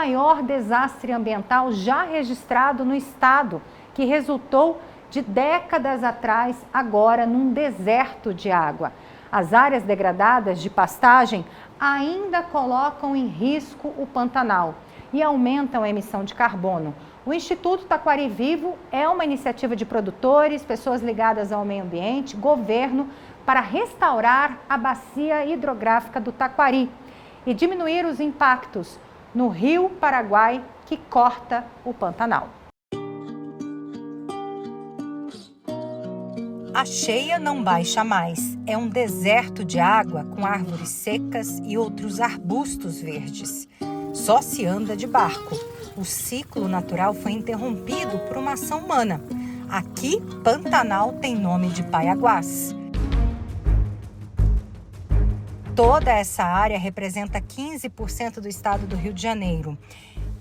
maior desastre ambiental já registrado no estado, que resultou de décadas atrás, agora num deserto de água. As áreas degradadas de pastagem ainda colocam em risco o Pantanal e aumentam a emissão de carbono. O Instituto Taquari Vivo é uma iniciativa de produtores, pessoas ligadas ao meio ambiente, governo, para restaurar a bacia hidrográfica do Taquari e diminuir os impactos no Rio Paraguai, que corta o Pantanal. A cheia não baixa mais. É um deserto de água com árvores secas e outros arbustos verdes. Só se anda de barco. O ciclo natural foi interrompido por uma ação humana. Aqui, Pantanal tem nome de Paiaguás. Toda essa área representa 15% do estado do Rio de Janeiro.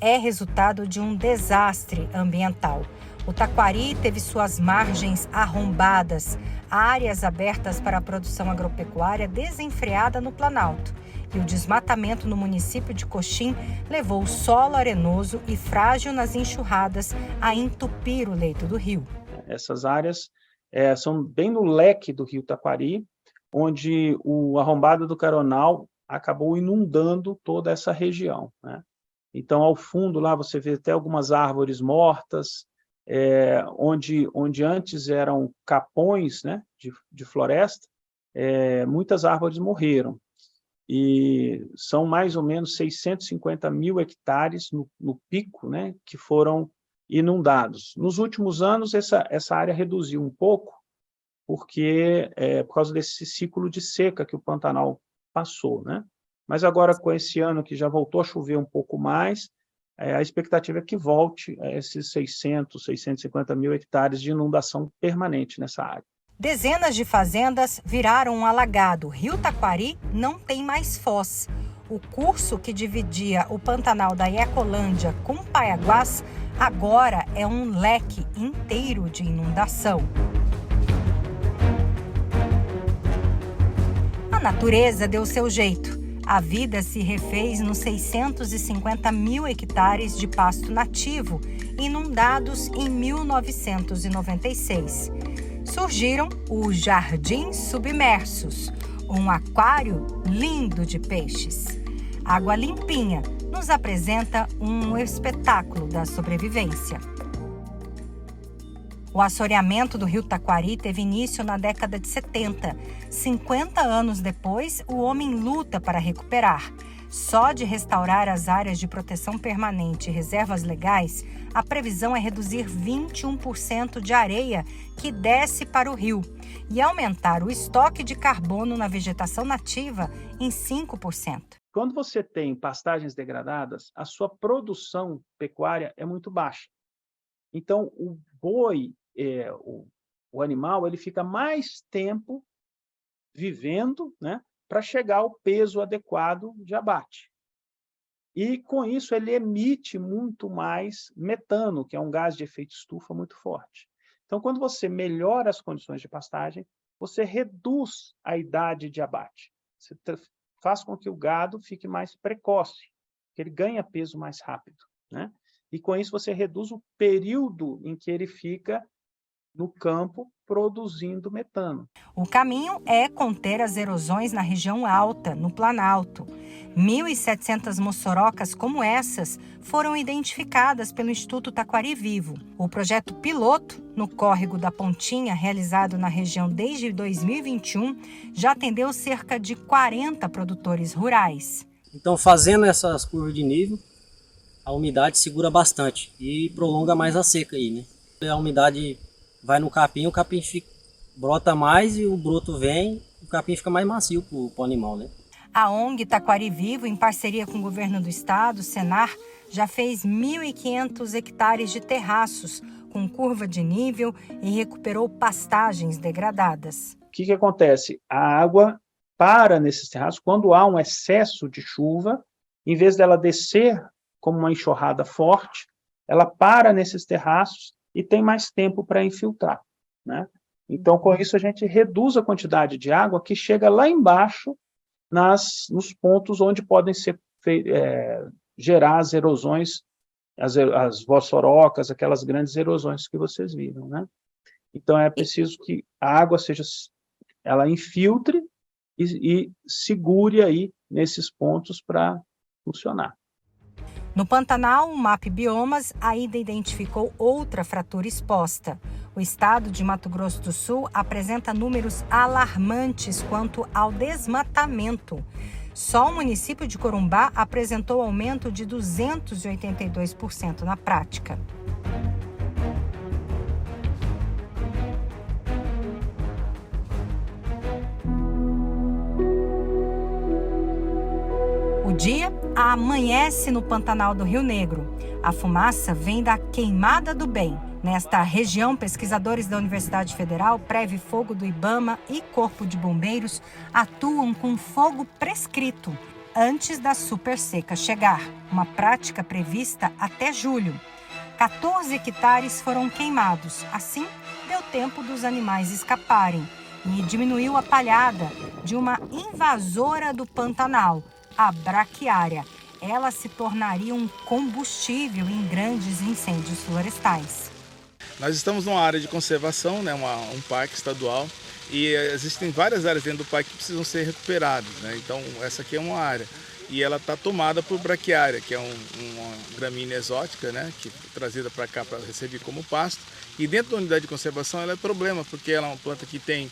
É resultado de um desastre ambiental. O Taquari teve suas margens arrombadas, áreas abertas para a produção agropecuária desenfreada no Planalto. E o desmatamento no município de Coxim levou o solo arenoso e frágil nas enxurradas a entupir o leito do rio. Essas áreas são bem no leque do rio Taquari, onde o arrombado do Caronal acabou inundando toda essa região, né? Então, ao fundo lá você vê até algumas árvores mortas, onde antes eram capões, né, de floresta, muitas árvores morreram. E são mais ou menos 650 mil hectares no pico, né, que foram inundados. Nos últimos anos, essa área reduziu um pouco, porque por causa desse ciclo de seca que o Pantanal passou, né? Mas agora, com esse ano que já voltou a chover um pouco mais, a expectativa é que volte a esses 650 mil hectares de inundação permanente nessa área. Dezenas de fazendas viraram um alagado. Rio Taquari não tem mais foz. O curso que dividia o Pantanal da Ecolândia com Paiaguás agora é um leque inteiro de inundação. A natureza deu seu jeito. A vida se refez nos 650 mil hectares de pasto nativo, inundados em 1996. Surgiram os jardins submersos, um aquário lindo de peixes. Água limpinha nos apresenta um espetáculo da sobrevivência. O assoreamento do rio Taquari teve início na década de 70. 50 anos depois, o homem luta para recuperar. Só de restaurar as áreas de proteção permanente e reservas legais, a previsão é reduzir 21% de areia que desce para o rio e aumentar o estoque de carbono na vegetação nativa em 5%. Quando você tem pastagens degradadas, a sua produção pecuária é muito baixa. Então, o boi, o animal, ele fica mais tempo vivendo, né, para chegar ao peso adequado de abate. E, com isso, ele emite muito mais metano, que é um gás de efeito estufa muito forte. Então, quando você melhora as condições de pastagem, você reduz a idade de abate. Você faz com que o gado fique mais precoce, que ele ganha peso mais rápido, né? E, com isso, você reduz o período em que ele fica no campo produzindo metano. O caminho é conter as erosões na região alta, no Planalto. 1.700 mossorocas como essas foram identificadas pelo Instituto Taquari Vivo. O projeto piloto, no córrego da Pontinha, realizado na região desde 2021, já atendeu cerca de 40 produtores rurais. Então, fazendo essas curvas de nível, a umidade segura bastante e prolonga mais a seca aí, né? A umidade vai no capim, o capim brota mais e o broto vem, o capim fica mais macio para o animal, né? A ONG Taquari Vivo, em parceria com o governo do estado, Senar, já fez 1.500 hectares de terraços com curva de nível e recuperou pastagens degradadas. O que acontece? A água para nesses terraços quando há um excesso de chuva, em vez dela descer como uma enxurrada forte, ela para nesses terraços e tem mais tempo para infiltrar, né? Então, com isso, a gente reduz a quantidade de água que chega lá embaixo nos pontos onde podem ser gerar as erosões, as vossorocas, aquelas grandes erosões que vocês viram, né? Então, é preciso que a água ela infiltre e segure aí nesses pontos para funcionar. No Pantanal, o MAP Biomas ainda identificou outra fratura exposta. O estado de Mato Grosso do Sul apresenta números alarmantes quanto ao desmatamento. Só o município de Corumbá apresentou aumento de 282% na prática. O dia amanhece no Pantanal do Rio Negro. A fumaça vem da Queimada do Bem. Nesta região, pesquisadores da Universidade Federal, Preve Fogo do Ibama e Corpo de Bombeiros atuam com fogo prescrito antes da super seca chegar, uma prática prevista até julho. 14 hectares foram queimados, assim deu tempo dos animais escaparem e diminuiu a palhada de uma invasora do Pantanal, a braquiária. Ela se tornaria um combustível em grandes incêndios florestais. Nós estamos numa área de conservação, né, um parque estadual, e existem várias áreas dentro do parque que precisam ser recuperadas, né? Então, essa aqui é uma área. E ela está tomada por braquiária, que é uma gramínea exótica, né, que é trazida para cá para receber como pasto. E dentro da unidade de conservação ela é problema, porque ela é uma planta que tem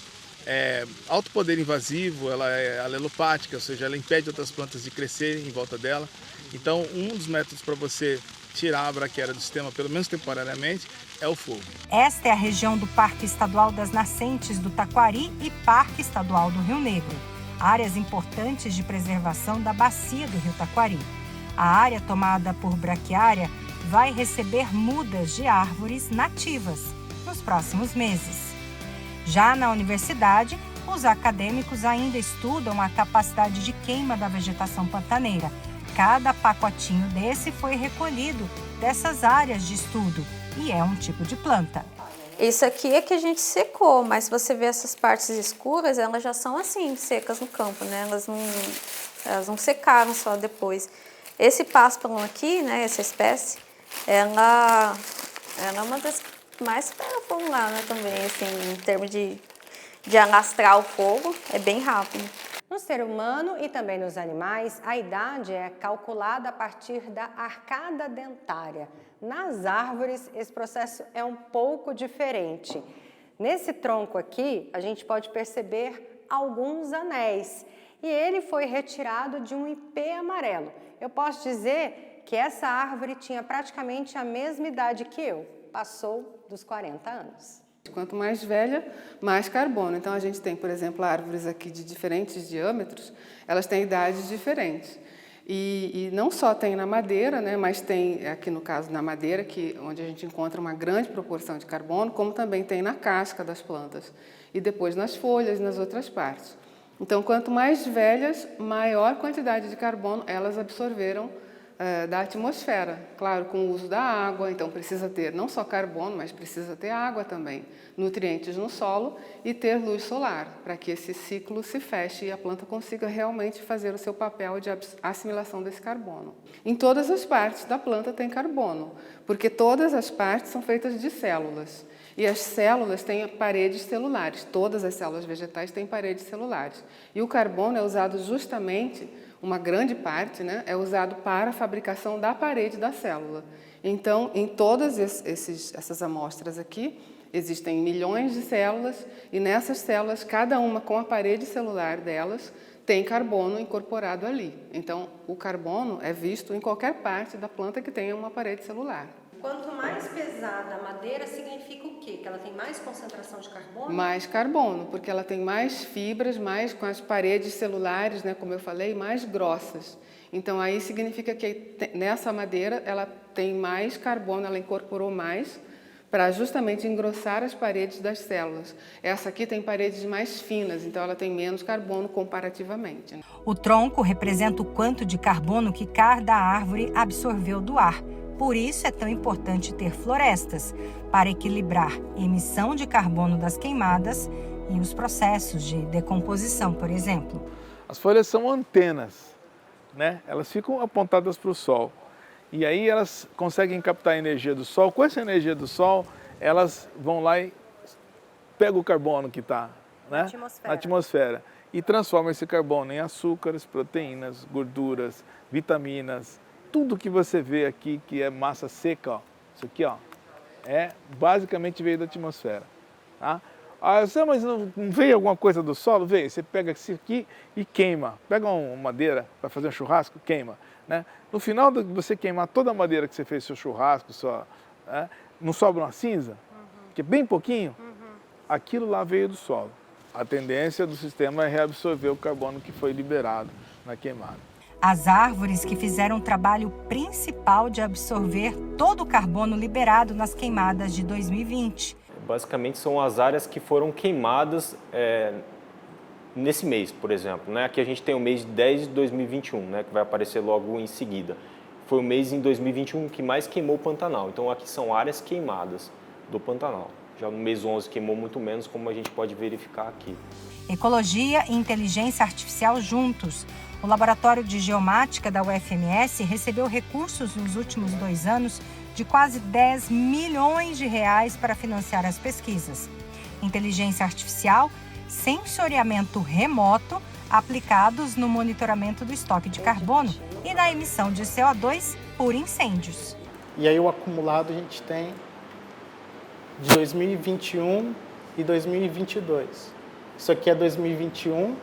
alto poder invasivo, ela é alelopática, ou seja, ela impede outras plantas de crescerem em volta dela. Então, um dos métodos para você tirar a braquiária do sistema, pelo menos temporariamente, é o fogo. Esta é a região do Parque Estadual das Nascentes do Taquari e Parque Estadual do Rio Negro, áreas importantes de preservação da bacia do Rio Taquari. A área tomada por braquiária vai receber mudas de árvores nativas nos próximos meses. Já na universidade, os acadêmicos ainda estudam a capacidade de queima da vegetação pantaneira. Cada pacotinho desse foi recolhido dessas áreas de estudo e é um tipo de planta. Isso aqui é que a gente secou, mas se você ver essas partes escuras, elas já são assim, secas no campo, né? Elas não secaram só depois. Esse pásparo aqui, né, essa espécie, ela é uma das mais pega fogo lá, né, também, assim, em termos de alastrar o fogo, é bem rápido. No ser humano e também nos animais, a idade é calculada a partir da arcada dentária. Nas árvores, esse processo é um pouco diferente. Nesse tronco aqui, a gente pode perceber alguns anéis e ele foi retirado de um ipê amarelo. Eu posso dizer que essa árvore tinha praticamente a mesma idade que eu, passou dos 40 anos. Quanto mais velha, mais carbono. Então, a gente tem, por exemplo, árvores aqui de diferentes diâmetros, elas têm idades diferentes. E não só tem na madeira, né, mas tem, aqui no caso, na madeira, onde a gente encontra uma grande proporção de carbono, como também tem na casca das plantas. E depois nas folhas e nas outras partes. Então, quanto mais velhas, maior quantidade de carbono elas absorveram da atmosfera, claro, com o uso da água, então precisa ter não só carbono, mas precisa ter água também, nutrientes no solo e ter luz solar, para que esse ciclo se feche e a planta consiga realmente fazer o seu papel de assimilação desse carbono. Em todas as partes da planta tem carbono, porque todas as partes são feitas de células. E as células têm paredes celulares, todas as células vegetais têm paredes celulares. E o carbono é usado justamente, uma grande parte, né, é usado para a fabricação da parede da célula. Então, em todas essas amostras aqui, existem milhões de células e nessas células, cada uma com a parede celular delas, tem carbono incorporado ali. Então, o carbono é visto em qualquer parte da planta que tenha uma parede celular. Quanto mais pesada a madeira, significa o quê? Que ela tem mais concentração de carbono? Mais carbono, porque ela tem mais fibras, mais com as paredes celulares, né, como eu falei, mais grossas. Então, aí significa que nessa madeira ela tem mais carbono, ela incorporou mais para justamente engrossar as paredes das células. Essa aqui tem paredes mais finas, então ela tem menos carbono comparativamente. O tronco representa o quanto de carbono que cada árvore absorveu do ar. Por isso é tão importante ter florestas, para equilibrar a emissão de carbono das queimadas e os processos de decomposição, por exemplo. As folhas são antenas né? Elas ficam apontadas para o Sol. E aí elas conseguem captar a energia do Sol. Com essa energia do Sol, elas vão lá e pegam o carbono que está, né, na atmosfera e transformam esse carbono em açúcares, proteínas, gorduras, vitaminas. Tudo que você vê aqui que é massa seca, ó, isso aqui, ó, basicamente veio da atmosfera. Tá? Mas não veio alguma coisa do solo? Veio. Você pega isso aqui e queima. Pega uma madeira para fazer um churrasco, queima. Né? No final de você queimar toda a madeira que você fez seu churrasco, não sobra uma cinza, que é bem pouquinho, aquilo lá veio do solo. A tendência do sistema é reabsorver o carbono que foi liberado na queimada. As árvores que fizeram o trabalho principal de absorver todo o carbono liberado nas queimadas de 2020. Basicamente são as áreas que foram queimadas nesse mês, por exemplo. Né? Aqui a gente tem o mês 10 de 2021, né, que vai aparecer logo em seguida. Foi o mês em 2021 que mais queimou o Pantanal. Então aqui são áreas queimadas do Pantanal. Já no mês 11 queimou muito menos, como a gente pode verificar aqui. Ecologia e inteligência artificial juntos. O Laboratório de Geomática da UFMS recebeu recursos nos últimos 2 anos de quase 10 milhões de reais para financiar as pesquisas. Inteligência artificial, sensoriamento remoto, aplicados no monitoramento do estoque de carbono e na emissão de CO2 por incêndios. E aí o acumulado a gente tem de 2021 e 2022. Isso aqui é 2021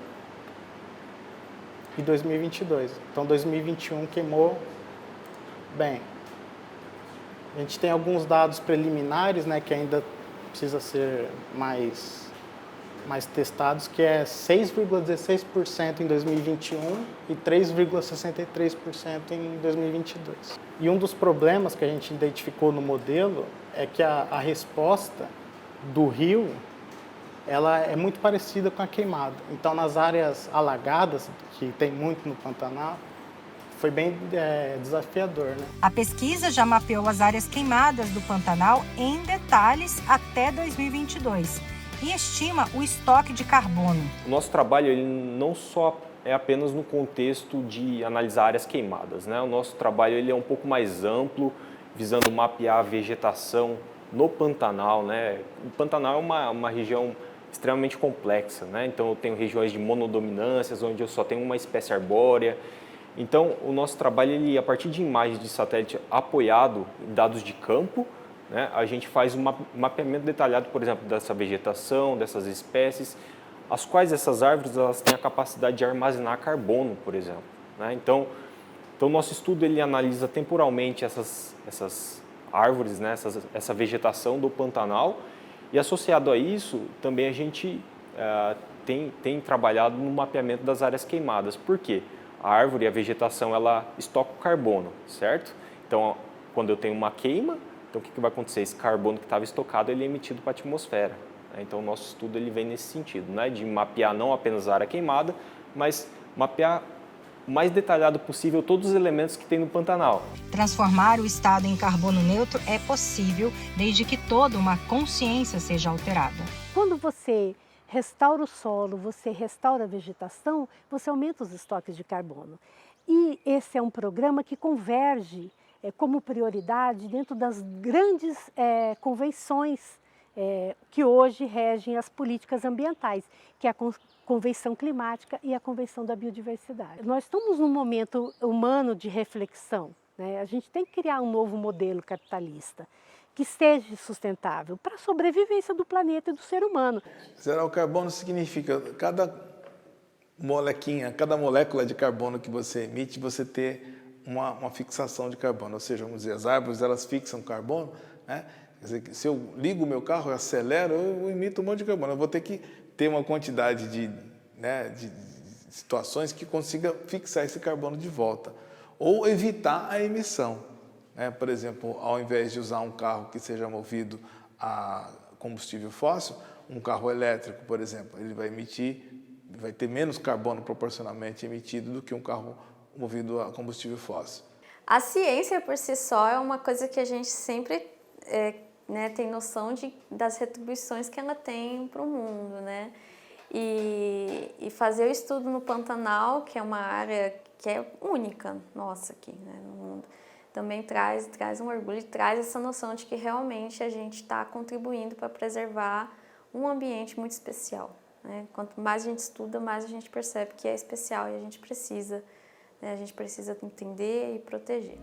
e 2022. Então 2021 queimou bem. A gente tem alguns dados preliminares, né, que ainda precisa ser mais testados, que é 6,16% em 2021 e 3,63% em 2022. E um dos problemas que a gente identificou no modelo é que a resposta do rio ela é muito parecida com a queimada. Então, nas áreas alagadas, que tem muito no Pantanal, foi bem desafiador, né? A pesquisa já mapeou as áreas queimadas do Pantanal em detalhes até 2022 e estima o estoque de carbono. O nosso trabalho ele não só é apenas no contexto de analisar áreas queimadas, né? O nosso trabalho ele é um pouco mais amplo, visando mapear a vegetação no Pantanal, né? O Pantanal é uma região extremamente complexa, né? Então eu tenho regiões de monodominâncias, onde eu só tenho uma espécie arbórea. Então o nosso trabalho, ele, a partir de imagens de satélite apoiado em dados de campo, né, a gente faz um mapeamento detalhado, por exemplo, dessa vegetação, dessas espécies, as quais essas árvores elas têm a capacidade de armazenar carbono, por exemplo. Né? Então o nosso estudo ele analisa temporalmente essas árvores, né, essa vegetação do Pantanal, e associado a isso, também a gente tem trabalhado no mapeamento das áreas queimadas. Por quê? A árvore e a vegetação, ela estoca o carbono, certo? Então, quando eu tenho uma queima, então o que vai acontecer? Esse carbono que estava estocado, ele é emitido para a atmosfera. Então, o nosso estudo ele vem nesse sentido, né? De mapear não apenas a área queimada, mas mapear o mais detalhado possível todos os elementos que tem no Pantanal. Transformar o estado em carbono neutro é possível, desde que toda uma consciência seja alterada. Quando você restaura o solo, você restaura a vegetação, você aumenta os estoques de carbono. E esse é um programa que converge como prioridade dentro das grandes convenções que hoje regem as políticas ambientais, que é a Convenção Climática e a Convenção da Biodiversidade. Nós estamos num momento humano de reflexão, né? A gente tem que criar um novo modelo capitalista que seja sustentável para a sobrevivência do planeta e do ser humano. Zerar o carbono significa cada molequinha, cada molécula de carbono que você emite, você ter uma fixação de carbono. Ou seja, vamos dizer, as árvores elas fixam carbono, né? Quer dizer, se eu ligo o meu carro, eu acelero, eu emito um monte de carbono. Eu vou ter que ter uma quantidade de situações que consiga fixar esse carbono de volta. Ou evitar a emissão. Por exemplo, ao invés de usar um carro que seja movido a combustível fóssil, um carro elétrico, por exemplo, ele vai ter menos carbono proporcionalmente emitido do que um carro movido a combustível fóssil. A ciência por si só é uma coisa que a gente sempre tem noção das retribuições que ela tem para o mundo, né? E fazer o estudo no Pantanal, que é uma área que é única nossa aqui, né, no mundo. Também traz um orgulho e traz essa noção de que realmente a gente está contribuindo para preservar um ambiente muito especial, né? Quanto mais a gente estuda, mais a gente percebe que é especial e a gente precisa entender e proteger.